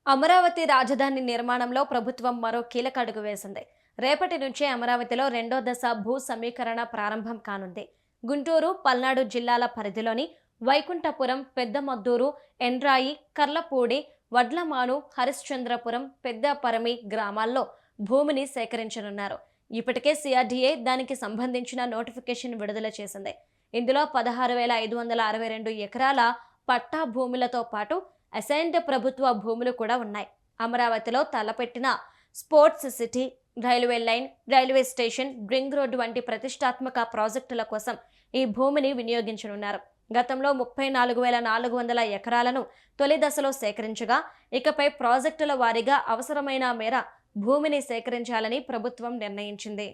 అమరావతి రాజధాని నిర్మాణంలో ప్రభుత్వం మరో కీలక అడుగు వేసింది. రేపటి నుంచే అమరావతిలో రెండో దశ భూ సమీకరణ ప్రారంభం కానుంది. గుంటూరు, పల్నాడు జిల్లాల పరిధిలోని వైకుంఠపురం, పెద్దమద్దూరు, ఎండ్రాయి, కర్లపూడి, వడ్లమాను, హరిశ్చంద్రపురం, పెద్దపరమి గ్రామాల్లో భూమిని సేకరించనున్నారు. ఇప్పటికే సిఆర్డీఏ దానికి సంబంధించిన నోటిఫికేషన్ విడుదల చేసింది. ఇందులో 16,562 ఎకరాల పట్టా భూములతో పాటు అసైన్డ్ ప్రభుత్వ భూములు కూడా ఉన్నాయి. అమరావతిలో తలపెట్టిన sports city, railway line, railway station, ring road వంటి ప్రతిష్టాత్మక ప్రాజెక్టుల కోసం ఈ భూమిని వినియోగించనున్నారు. గతంలో 34,400 ఎకరాలను తొలి దశలో సేకరించగా, ఇకపై ప్రాజెక్టుల వారీగా అవసరమైన మేర భూమిని సేకరించాలని ప్రభుత్వం నిర్ణయించింది.